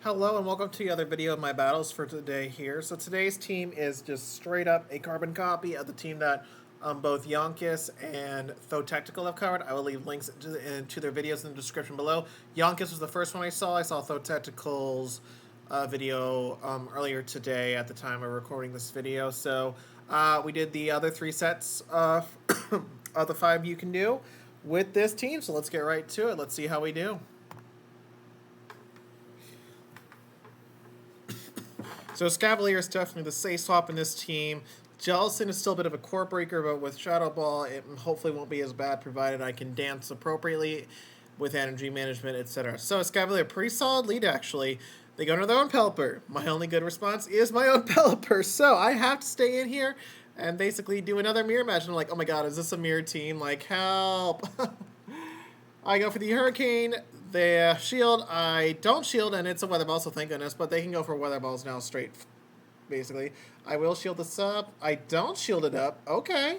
Hello and welcome to the other video of my battles for today here. So today's team is just straight up a carbon copy of the team that both Yonkis and Tho Technical have covered. I will leave links to their videos in the description below. Yonkis was the first one I saw. I saw Tho Technical's video earlier today at the time of recording this video. So we did the other three sets of the five you can do with this team. So let's get right to it. Let's see how we do. So Scavalier is definitely the safe swap in this team. Jellicent is still a bit of a core breaker, but with Shadow Ball, it hopefully won't be as bad, provided I can dance appropriately with energy management, etc. So Scavalier, pretty solid lead, actually. They go into their own Pelipper. My only good response is my own Pelipper, so I have to stay in here and basically do another mirror match. And I'm like, oh my god, is this a mirror team? Like, help! I go for the Hurricane. They shield. I don't shield, and it's a Weather Ball, so thank goodness. But they can go for Weather Balls now straight, basically. I will shield this up. I don't shield it up. Okay.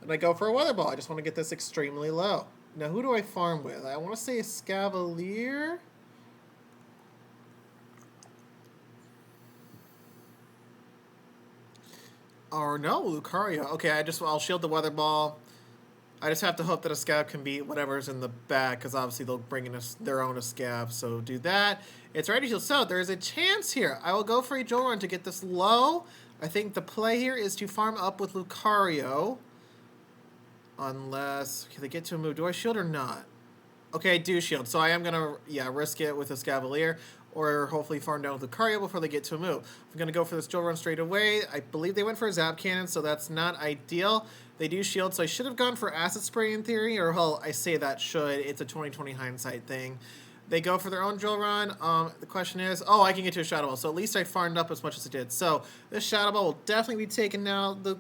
And I go for a Weather Ball. I just want to get this extremely low. Now, who do I farm with? I want to say a Scavalier. Or no, Lucario. Okay, I'll shield the Weather Ball. I just have to hope that a Scav can beat whatever's in the back, because obviously they'll bring in their own Scav, so do that. It's ready to so there's a chance here. I will go for a Jolrun to get this low. I think the play here is to farm up with Lucario. Unless, can they get to a move? Do I shield or not? Okay, I do shield, so I am going to, risk it with a Scavalier, or hopefully farm down with Lucario before they get to a move. I'm going to go for this Jolrun straight away. I believe they went for a Zap Cannon, so that's not ideal. They do shield, so I should have gone for Acid Spray in theory, or well, I say that should. It's a 20/20 hindsight thing. They go for their own Jolrun. The question is, oh, I can get to a Shadow Ball, so at least I farmed up as much as I did. So this Shadow Ball will definitely be taking now the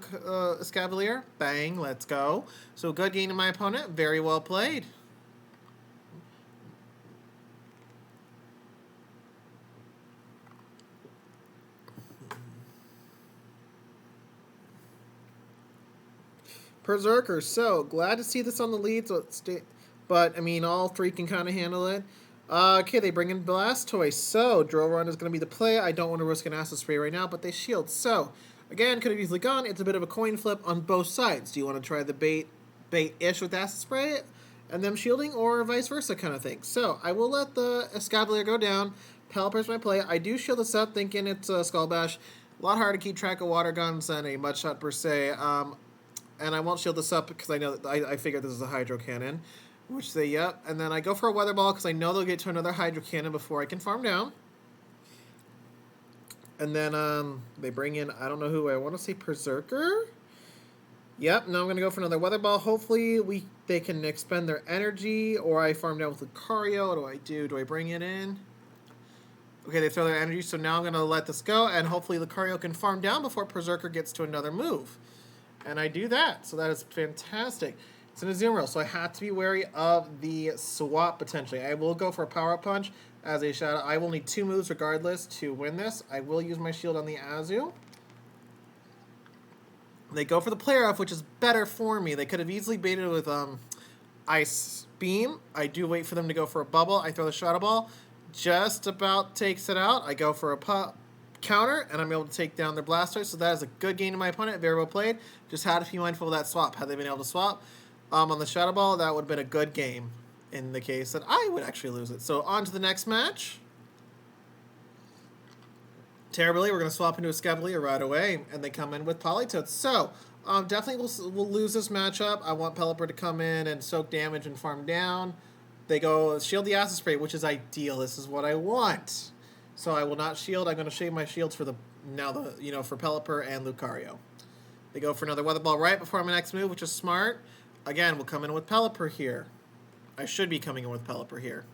Scavalier. Bang, let's go. So good game to my opponent. Very well played. Berserker, so glad to see this on the lead, but I mean, all three can kind of handle it. Okay, they bring in Blastoise, so Jolrun is going to be the play. I don't want to risk an Acid Spray right now, but they shield. So, again, could have easily gone. It's a bit of a coin flip on both sides. Do you want to try the bait-ish with Acid Spray and them shielding, or vice versa kind of thing? So, I will let the Escavalier go down. Pelipper's my play. I do shield this up, thinking it's a Skull Bash. A lot harder to keep track of water guns than a Mud Shot per se. And I won't shield this up because I know that I figured this is a Hydro Cannon, which they, yep. And then I go for a Weather Ball because I know they'll get to another Hydro Cannon before I can farm down. And then they bring in, I don't know who, I want to say Berserker? Yep, now I'm going to go for another Weather Ball. Hopefully they can expend their energy, or I farm down with Lucario. What do I do? Do I bring it in? Okay, they throw their energy, so now I'm going to let this go, and hopefully Lucario can farm down before Berserker gets to another move. And I do that, so that is fantastic. It's in a Azumarill, so I have to be wary of the swap potentially. I will go for a Power Punch as a Shadow. I will need 2 moves regardless to win this. I will use my shield on the Azu. They go for the Play Rough, which is better for me. They could have easily baited with Ice Beam. I do wait for them to go for a Bubble. I throw the Shadow Ball. Just about takes it out. I go for a counter, and I'm able to take down their Blastoise, so that is a good game to my opponent. Very well played. Just had to be mindful of that swap. Had they been able to swap on the Shadow Ball, that would have been a good game in the case that I would actually lose it. So on to the next match. Terribly, we're going to swap into a Scavalier right away, and they come in with Politoed. So definitely we'll lose this matchup. I want Pelipper to come in and soak damage and farm down. They go shield the Acid Spray, which is ideal. This is what I want. So I will not shield. I'm going to shave my shields for for Pelipper and Lucario. They go for another Weather Ball right before my next move, which is smart. Again, we'll come in with Pelipper here. I should be coming in with Pelipper here.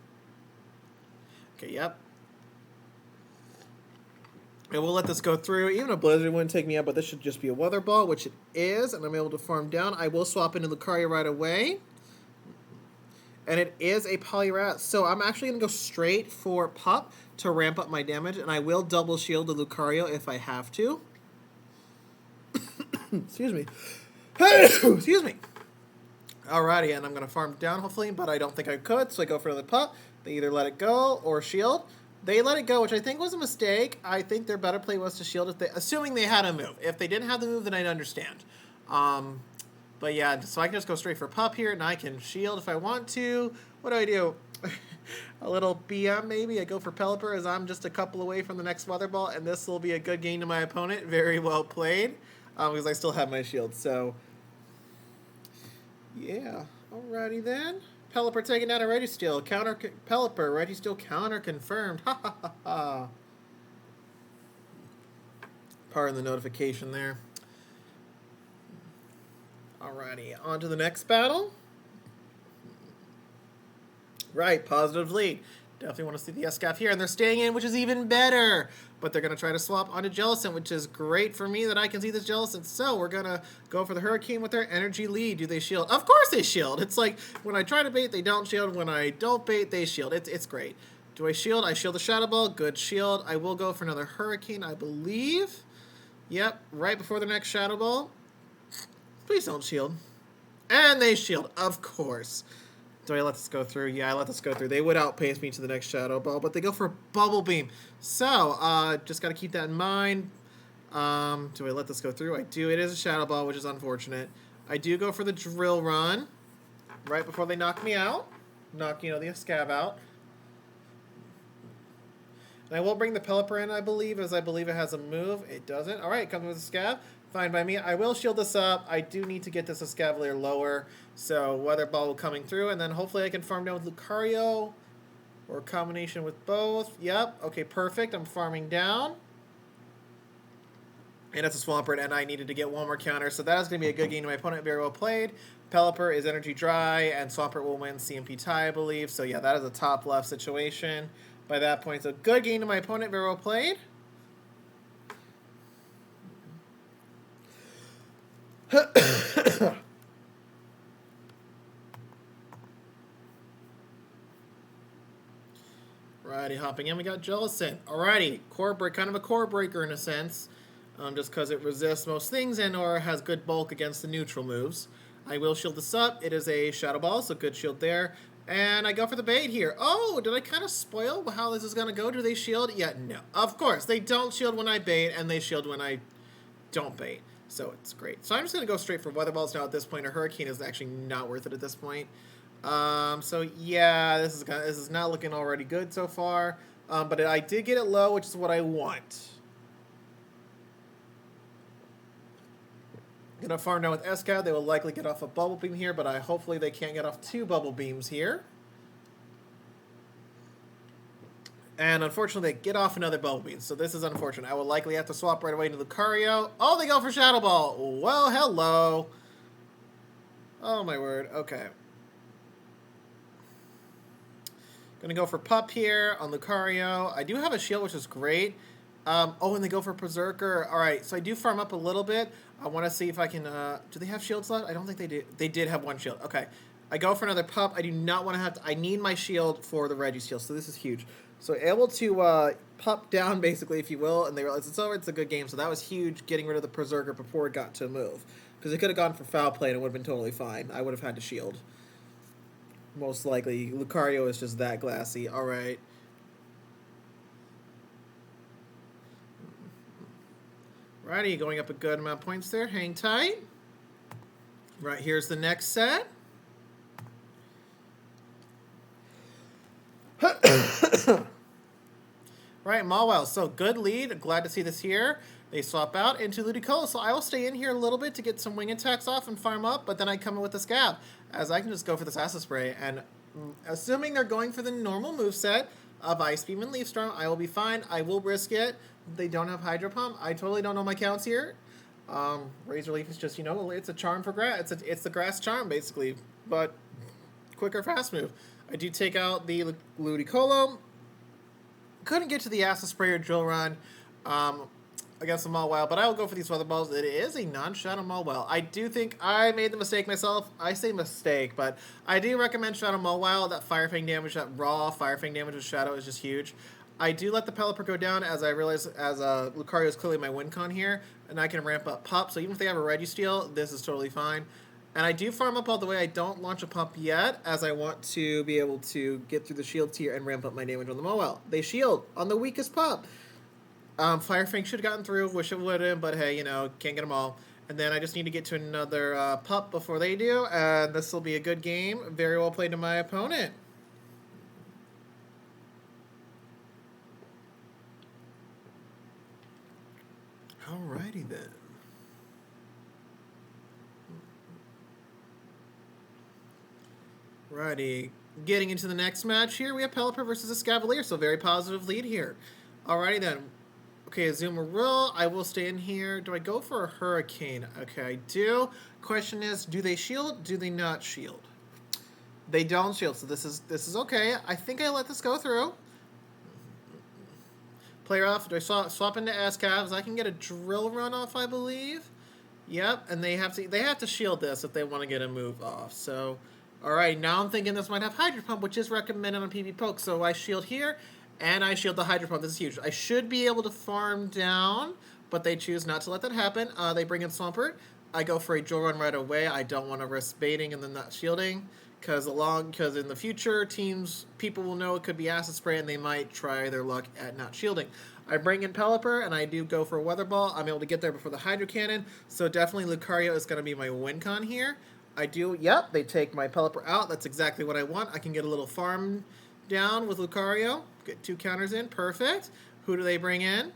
Okay, yep. And we'll let this go through. Even a Blizzard wouldn't take me out, but this should just be a Weather Ball, which it is, and I'm able to farm down. I will swap into Lucario right away. And it is a Poliwrath. So I'm actually going to go straight for Pup to ramp up my damage, and I will double shield the Lucario if I have to. Excuse me. Excuse me. Alrighty, and I'm going to farm down hopefully, but I don't think I could, so I go for another Pup. They either let it go or shield. They let it go, which I think was a mistake. I think their better play was to shield if they, assuming they had a move. If they didn't have the move, then I'd understand. But yeah, so I can just go straight for Pup here, and I can shield if I want to. What do? A little BM maybe. I go for Pelipper as I'm just a couple away from the next Weather Ball, and this will be a good game to my opponent. Very well played, because I still have my shield. So, yeah. Alrighty then. Pelipper taking down a Registeel. Counter Pelipper. Registeel counter confirmed. Ha ha ha ha. Pardon the notification there. Alrighty, on to the next battle. Right, positive lead. Definitely want to see the Escaf here, and they're staying in, which is even better. But they're going to try to swap onto Jellicent, which is great for me that I can see this Jellicent. So we're going to go for the Hurricane with their energy lead. Do they shield? Of course they shield. It's like when I try to bait, they don't shield. When I don't bait, they shield. It's great. Do I shield? I shield the Shadow Ball. Good shield. I will go for another Hurricane, I believe. Yep, right before the next Shadow Ball. Please don't shield. And they shield, of course. Do I let this go through? Yeah, I let this go through. They would outpace me to the next Shadow Ball, but they go for Bubble Beam. So, just got to keep that in mind. Do I let this go through? I do. It is a Shadow Ball, which is unfortunate. I do go for the Drill Run right before they knock me out. Knock, the Escaf out. And I will bring the Pelipper in, I believe, as I believe it has a move. It doesn't. All right, comes with a Escaf. Fine by me. I will shield this up. I do need to get this Escavalier lower. So Weather Ball coming through. And then hopefully I can farm down with Lucario. Or a combination with both. Yep. Okay, perfect. I'm farming down. And it's a Swampert, and I needed to get one more counter. So that is going to be a good game to my opponent. Very well played. Pelipper is Energy Dry, and Swampert will win CMP tie, I believe. So yeah, that is a top left situation by that point. So good game to my opponent. Very well played. Alrighty, hopping in, we got Jellicent. Alrighty, core break, kind of a core breaker in a sense, just because it resists most things and or has good bulk against the neutral moves. I will shield this up. It is a Shadow Ball, so good shield there. And I go for the bait here. Oh, did I kind of spoil how this is going to go? Do they shield? Yeah, no. Of course, they don't shield when I bait, and they shield when I don't bait. So it's great. So I'm just going to go straight for Weather Balls now at this point. A Hurricane is actually not worth it at this point. So yeah, this is not looking already good so far. But I did get it low, which is what I want. Gonna farm down with Escaf. They will likely get off a Bubble Beam here, but hopefully they can't get off 2 Bubble Beams here. And unfortunately, they get off another Bubble Beam, so this is unfortunate. I will likely have to swap right away to Lucario. Oh, they go for Shadow Ball. Well, hello. Oh, my word. Okay. Gonna go for Pup here on Lucario. I do have a shield, which is great. Oh, and they go for Berserker. All right, so I do farm up a little bit. I want to see if I can... do they have shields left? I don't think they do. They did have 1 shield. Okay. I go for another Pup. I do not want to have to... I need my shield for the Registeel, so this is huge. So able to Pup down, basically, if you will, and they realize it's over. It's a good game, so that was huge, getting rid of the Berserker before it got to move. Because it could have gone for foul play, and it would have been totally fine. I would have had to shield. Most likely. Lucario is just that glassy. All right. Righty, going up a good amount of points there. Hang tight. Right, here's the next set. Right, Mawile. So good lead. Glad to see this here. They swap out into Ludicolo. So I will stay in here a little bit to get some wing attacks off and farm up, but then I come in with the Scab, as I can just go for this Acid Spray. And assuming they're going for the normal moveset of Ice Beam and Leaf Storm, I will be fine. I will risk it. They don't have Hydro Pump. I totally don't know my counts here. Razor Leaf is just, it's a charm for grass. It's the grass charm, basically, but quicker fast move. I do take out the Ludicolo. Couldn't get to the Acid Spray or Drill Run against the Mawile, but I will go for these Weather Balls. It is a non-Shadow Mawile. I do think I made the mistake myself. I say mistake, but I do recommend Shadow Mawile. That Fire Fang damage, that raw Fire Fang damage with Shadow is just huge. I do let the Pelipper go down as I realize Lucario is clearly my win con here, and I can ramp up Pup. So even if they have a Registeel, this is totally fine. And I do farm up all the way. I don't launch a pump yet, as I want to be able to get through the shield tier and ramp up my damage on the Moel. They shield on the weakest pump. Fire Fang should have gotten through. Wish it would have, but hey, you know, can't get them all. And then I just need to get to another pup before they do, and this will be a good game. Very well played to my opponent. Alrighty then. Righty. Getting into the next match here, we have Pelipper versus Escavalier, so very positive lead here. Alrighty then. Okay, Azumarill, I will stay in here. Do I go for a Hurricane? Okay, I do. Question is, do they shield? Do they not shield? They don't shield, so this is okay. I think I let this go through. Player off. Do I swap into Escavs? I can get a drill run off, I believe. Yep, and they have to shield this if they want to get a move off. So, all right, now I'm thinking this might have Hydro Pump, which is recommended on PB Poke. So I shield here, and I shield the Hydro Pump. This is huge. I should be able to farm down, but they choose not to let that happen. They bring in Swampert. I go for a drill run right away. I don't want to risk baiting and then not shielding. Because in the future, people will know it could be Acid Spray, and they might try their luck at not shielding. I bring in Pelipper, and I do go for a Weather Ball. I'm able to get there before the Hydro Cannon, so definitely Lucario is going to be my win con here. They take my Pelipper out. That's exactly what I want. I can get a little farm down with Lucario. Get 2 counters in. Perfect. Who do they bring in?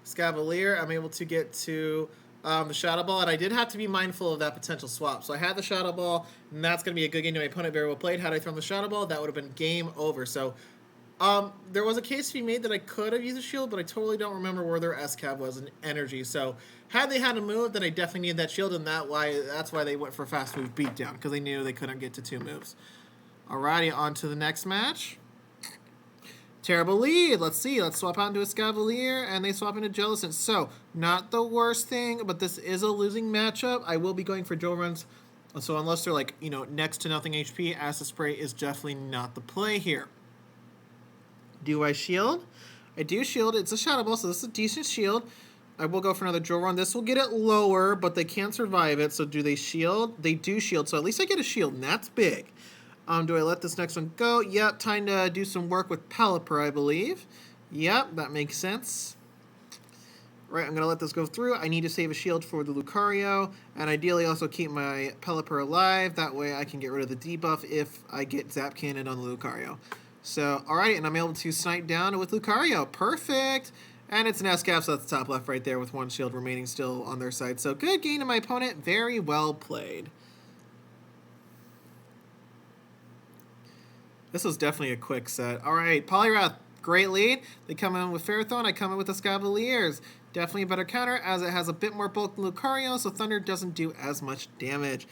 Escavalier. I'm able to get to the Shadow Ball, and I did have to be mindful of that potential swap. So I had the Shadow Ball, and that's going to be a good game to my opponent. Very well played. Had I thrown the Shadow Ball, that would have been game over. So there was a case to be made that I could have used a shield, but I totally don't remember where their Escav was in energy. So had they had a move, then I definitely needed that shield, and that's why they went for Fast Move Beatdown, because they knew they couldn't get to 2 moves. Alrighty, on to the next match. Terrible lead. Let's see. Let's swap out into Escavalier, and they swap into Jellicent. So, not the worst thing, but this is a losing matchup. I will be going for drill runs. So, unless they're next to nothing HP, Acid Spray is definitely not the play here. Do I shield? I do shield. It's a Shadow Ball, so this is a decent shield. I will go for another drill run. This will get it lower, but they can't survive it. So, do they shield? They do shield. So, at least I get a shield, and that's big. Do I let this next one go? Yep, time to do some work with Pelipper, I believe. Yep, that makes sense. Right, I'm going to let this go through. I need to save a shield for the Lucario, and ideally also keep my Pelipper alive. That way I can get rid of the debuff if I get Zap Cannon on the Lucario. So, alright, and I'm able to snipe down with Lucario. Perfect! And it's an Escav, so that's the top left right there with 1 shield remaining still on their side. So, good game to my opponent. Very well played. This was definitely a quick set. All right, Poliwrath, great lead. They come in with Ferrothorn. I come in with the Escavaliers. Definitely a better counter as it has a bit more bulk than Lucario, so Thunder doesn't do as much damage.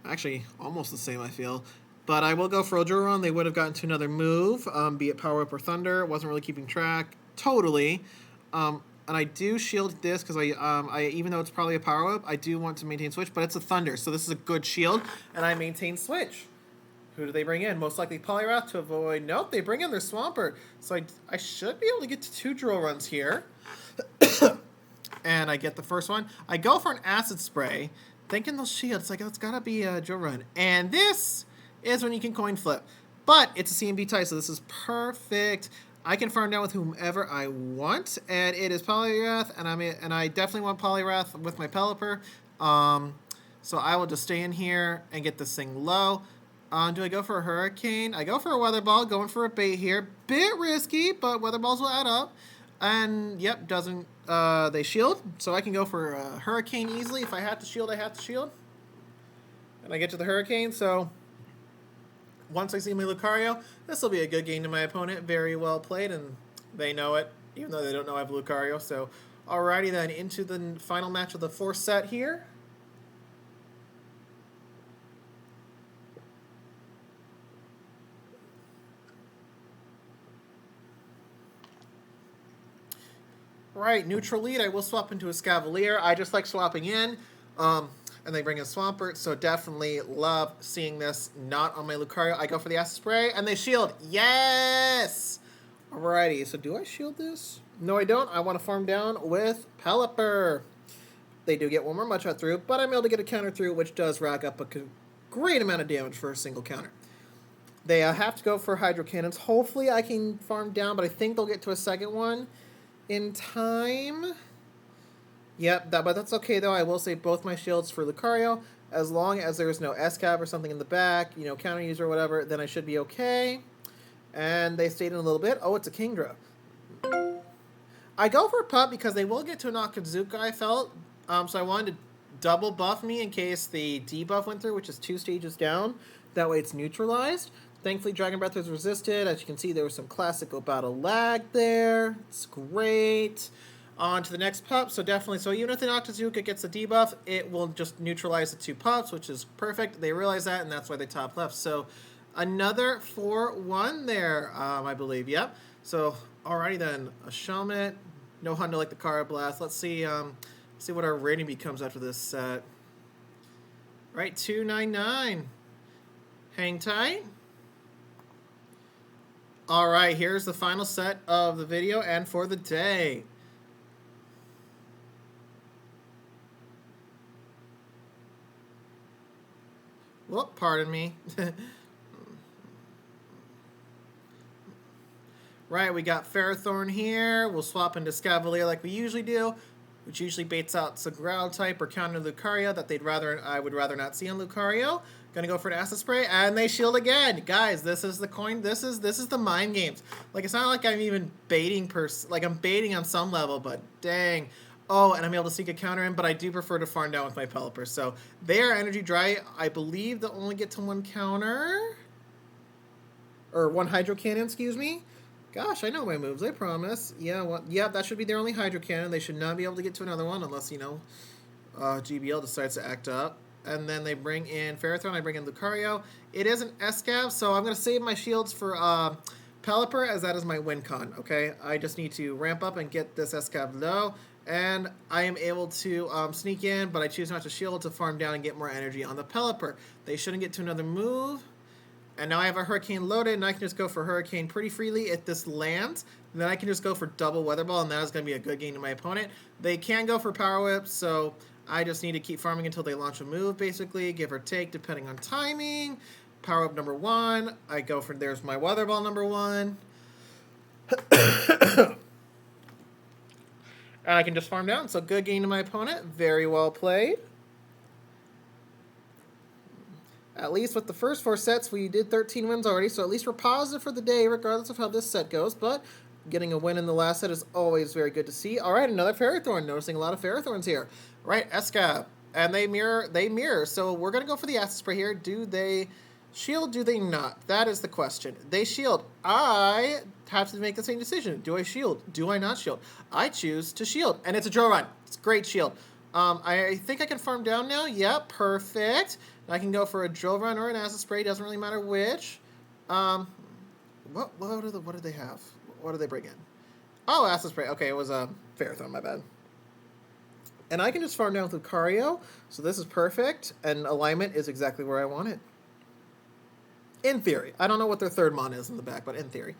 Actually, almost the same, I feel. But I will go for Ojuron. They would have gotten to another move, be it Power Up or Thunder. Wasn't really keeping track. Totally. And I do shield this because I even though it's probably a Power Up, I do want to maintain Switch, but it's a Thunder, so this is a good shield, and I maintain Switch. Who do they bring in? Most likely Poliwrath to avoid... Nope, they bring in their Swampert. So I should be able to get to 2 drill runs here. And I get the first one. I go for an Acid Spray, thinking they'll shield. It's like, oh, it's got to be a drill run. And this is when you can coin flip. But it's a CMB tie, so this is perfect. I can farm down with whomever I want. And it is Poliwrath, and I definitely want Poliwrath with my Pelipper. So I will just stay in here and get this thing low. Do I go for a Hurricane? I go for a Weather Ball, going for a bait here. Bit risky, but Weather Balls will add up. And, yep, doesn't... they shield, so I can go for a Hurricane easily. If I have to shield, I have to shield. And I get to the Hurricane, so... Once I see my Lucario, this will be a good game to my opponent. Very well played, and they know it, even though they don't know I have Lucario. So, alrighty then, into the final match of the 4th set here. Right, neutral lead. I will swap into a Escavalier. I just like swapping in. And they bring in Swampert, so definitely love seeing this not on my Lucario. I go for the Acid Spray, and they shield. Yes! Alrighty, so do I shield this? No, I don't. I want to farm down with Pelipper. They do get one more Mudshot through, but I'm able to get a counter through, which does rack up a great amount of damage for a single counter. They have to go for Hydro Cannons. Hopefully I can farm down, but I think they'll get to a second one in time. Yep, but that's okay, though. I will save both my shields for Lucario. As long as there's no SCAV or something in the back, you know, counter user or whatever, then I should be okay. And they stayed in a little bit. Oh, it's a Kingdra. I go for a pup because they will get to an Akazuka, I felt. So I wanted to double buff me in case the debuff went through, which is 2 stages down. That way it's neutralized. Thankfully, Dragon Breath was resisted. As you can see, there was some classical battle lag there. It's great. On to the next pup. So definitely, so even if the Noctizuka gets a debuff, it will just neutralize the 2 pups, which is perfect. They realize that, and that's why they top left. So another 4-1 there, I believe. Yep. So alrighty then, a Shelmet. No Hundo like the Carablast. Let's see what our rating becomes after this set. Right, 299. Hang tight. All right, here's the final set of the video and for the day. Whoop, pardon me. Right, we got Ferrothorn here. We'll swap into Scavalier like we usually do, which usually baits out some ground type or counter Lucario that I would rather not see on Lucario. Gonna go for an Acid Spray, and they shield again. Guys, this is the coin. This is the mind games. Like, it's not like I'm even baiting like I'm baiting on some level, but dang. Oh, and I'm able to sneak a counter in, but I do prefer to farm down with my Pelipper. So they are energy dry. I believe they'll only get to 1 counter. Or 1 Hydro Cannon, excuse me. Gosh, I know my moves, I promise. Yeah, well, yeah, that should be their only Hydro Cannon. They should not be able to get to another one unless, you know, GBL decides to act up. And then they bring in Ferrothorn, I bring in Lucario. It is an SCAV, so I'm going to save my shields for Pelipper, as that is my win con, okay? I just need to ramp up and get this SCAV low, and I am able to sneak in, but I choose not to shield to farm down and get more energy on the Pelipper. They shouldn't get to another move. And now I have a Hurricane loaded, and I can just go for Hurricane pretty freely if this lands. And then I can just go for double Weather Ball, and that is going to be a good game to my opponent. They can go for Power Whip, so I just need to keep farming until they launch a move, basically, give or take, depending on timing. Power Whip number 1. I go for, there's my Weather Ball number 1. And I can just farm down. So good game to my opponent. Very well played. At least with the first 4 sets, we did 13 wins already, so at least we're positive for the day, regardless of how this set goes. But getting a win in the last set is always very good to see. All right, another Ferrothorn. Noticing a lot of Ferrothorns here. Right, Escab. And they mirror. So we're going to go for the Acid Spray here. Do they shield? Do they not? That is the question. They shield. I have to make the same decision. Do I shield? Do I not shield? I choose to shield. And it's a Drill Run. It's a great shield. I think I can farm down now. Yep, perfect. I can go for a Drill Run or an Acid Spray. Doesn't really matter which. What did they have? What did they bring in? Oh, Acid Spray. Okay, it was a Ferrothorn, my bad. And I can just farm down with Lucario. So this is perfect. And alignment is exactly where I want it. In theory. I don't know what their third mon is in the back, but in theory.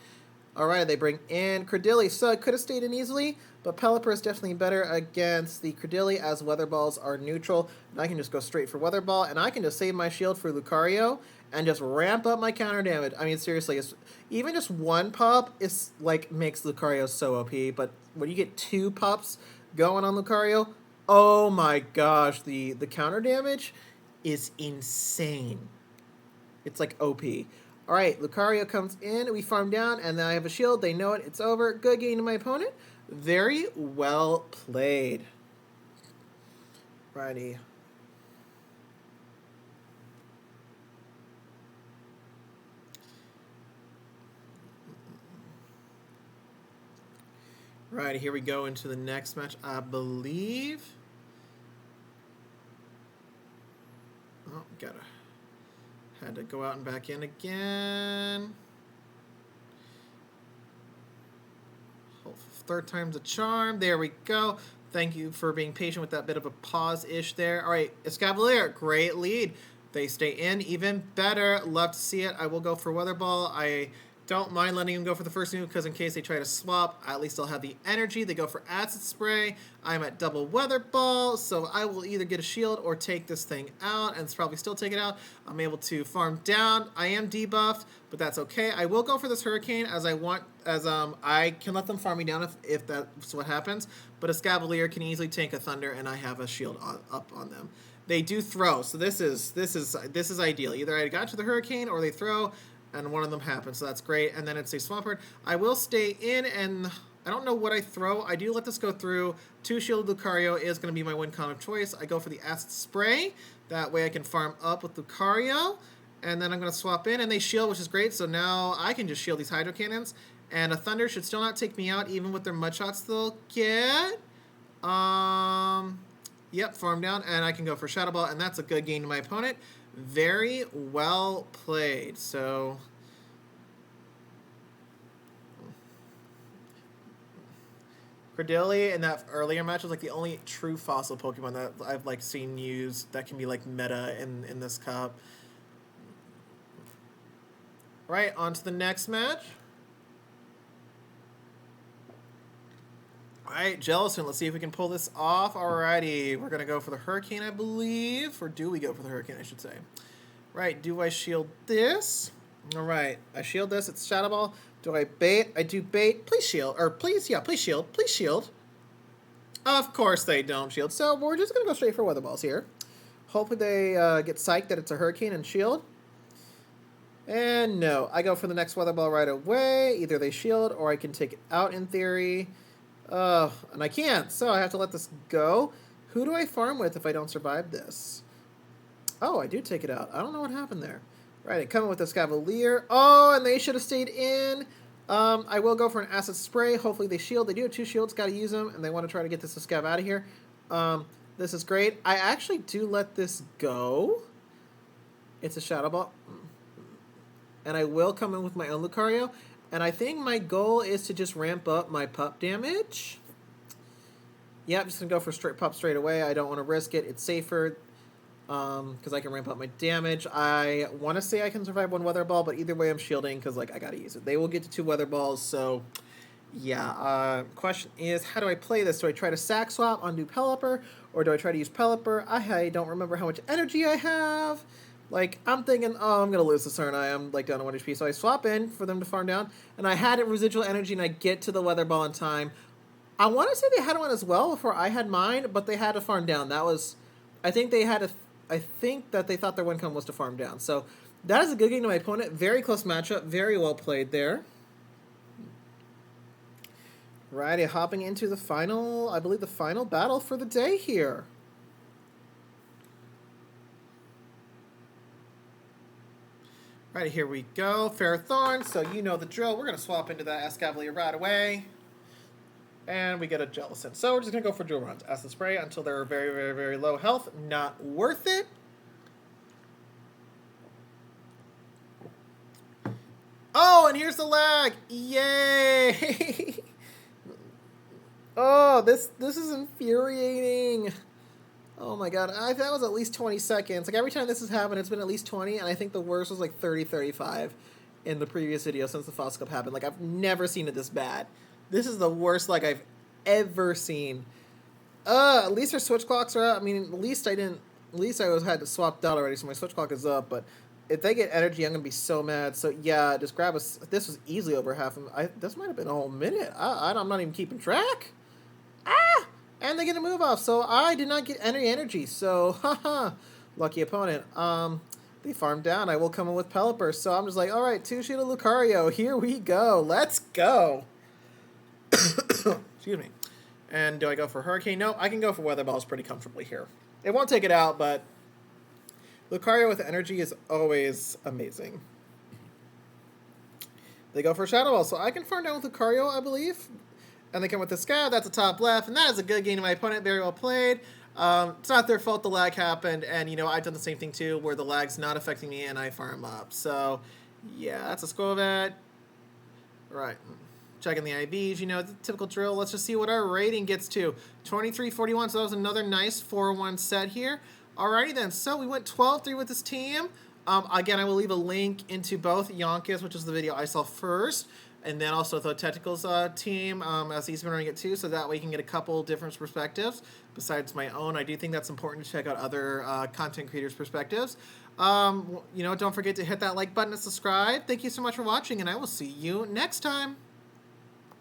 All right, they bring in Credilli. So it could have stayed in easily, but Pelipper is definitely better against the Credilli as Weather Balls are neutral. And I can just go straight for Weather Ball, and I can just save my shield for Lucario and just ramp up my counter damage. I mean, seriously, even just 1 pop is like makes Lucario so OP, but when you get 2 pops going on Lucario, oh my gosh, the counter damage is insane. It's like OP. All right, Lucario comes in, we farm down, and then I have a shield. They know it. It's over. Good game to my opponent. Very well played. Righty. Right, here we go into the next match, I believe. Oh, had to go out and back in again. Third time's a charm. There we go. Thank you for being patient with that bit of a pause-ish there. All right, Escavalier, great lead. They stay in, even better. Love to see it. I will go for Weather Ball. I Don't mind letting him go for the first move because in case they try to swap, at least I'll have the energy. They go for Acid Spray. I'm at double Weather Ball, so I will either get a shield or take this thing out, and it's probably still take it out. I'm able to farm down. I am debuffed, but that's okay. I will go for this Hurricane as I can let them farm me down if that's what happens, but a Scavalier can easily tank a Thunder, and I have a shield up on them. They do throw, so this is ideal. Either I got to the Hurricane or they throw, and one of them happens, so that's great. And then it's a Swampert. I will stay in, and I don't know what I throw. I do let this go through. 2 Shielded Lucario is going to be my win con of choice. I go for the Acid Spray. That way I can farm up with Lucario. And then I'm going to swap in, and they shield, which is great. So now I can just shield these Hydro Cannons. And a Thunder should still not take me out, even with their Mud Shots they'll get. Yep, farm down, and I can go for Shadow Ball, and that's a good game to my opponent. Very well played. So Credilli in that earlier match was like the only true fossil Pokemon that I've like seen used that can be like meta in this cup. Right, on to the next match. Alright, Jellicent, let's see if we can pull this off. Alrighty, we're going to go for the Hurricane, I believe. Or do we go for the Hurricane, I should say. Right, do I shield this? Alright, I shield this. It's Shadow Ball. Do I bait? I do bait. Please shield. Or please, yeah, please shield. Please shield. Of course they don't shield. So we're just going to go straight for Weather Balls here. Hopefully they get psyched that it's a Hurricane and shield. And no, I go for the next Weather Ball right away. Either they shield or I can take it out in theory. And I can't, so I have to let this go. Who do I farm with if I don't survive this? Oh, I do take it out. I don't know what happened there. Right, I come in with a Scavalier. Oh, and they should have stayed in. I will go for an Acid Spray. Hopefully they shield. They do have 2 shields. Got to use them, and they want to try to get this Scav out of here. This is great. I actually do let this go. It's a Shadow Ball. And I will come in with my own Lucario. And I think my goal is to just ramp up my pup damage. Yeah, I'm just going to go for pup straight away. I don't want to risk it. It's safer because I can ramp up my damage. I want to say I can survive 1 Weather Ball, but either way I'm shielding because like I got to use it. They will get to 2 Weather Balls, so yeah. Question is, how do I play this? Do I try to sack swap, undo Pelipper, or do I try to use Pelipper? I don't remember how much energy I have. Like, I'm thinking, oh, I'm going to lose this turn. I am, like, down to 1 HP. So I swap in for them to farm down. And I had it residual energy, and I get to the Weather Ball in time. I want to say they had one as well before I had mine, but they had to farm down. That was, I think they had I think that they thought their win con was to farm down. So that is a good game to my opponent. Very close matchup. Very well played there. Righty, hopping into the final, I believe the final battle for the day here. Right, here we go. Ferrothorn, so you know the drill. We're going to swap into that Escavalier right away. And we get a Jellicent. So we're just going to go for dual runs. Acid Spray until they're very, very, very low health. Not worth it. Oh, and here's the lag. Yay! Oh, this is infuriating. Oh my god, that was at least 20 seconds. Like, every time this has happened, it's been at least 20, and I think the worst was like 30, 35 in the previous video since the Fossil Cup happened. Like, I've never seen it this bad. This is the worst, like, I've ever seen. At least our switch clocks are up. I mean, at least I had to swap out already, so my switch clock is up, but if they get energy, I'm going to be so mad. So, yeah, just grab us. This was easily over half. This might have been a whole minute. I'm not even keeping track. And they get a move off, so I did not get any energy. So, haha, lucky opponent. They farmed down. I will come in with Pelipper. So I'm just like, all right, 2 Shielded Lucario. Here we go. Let's go. Excuse me. And do I go for Hurricane? No, I can go for Weather Balls pretty comfortably here. It won't take it out, but Lucario with energy is always amazing. They go for Shadow Ball, so I can farm down with Lucario, I believe. And they come with the Scav, that's the top left, and that is a good game to my opponent, very well played. It's not their fault the lag happened, and, you know, I've done the same thing, too, where the lag's not affecting me, and I farm up. So, yeah, that's a score of that. Right. Checking the IVs, you know, the typical drill. Let's just see what our rating gets to. 23-41, so that was another nice 4-1 set here. Alrighty then, so we went 12-3 with this team. Again, I will leave a link into both Yonkis, which is the video I saw first, and then also the Technicals team, as he's been running it too, so that way you can get a couple different perspectives besides my own. I do think that's important to check out other content creators' perspectives. Don't forget to hit that like button and subscribe. Thank you so much for watching, and I will see you next time.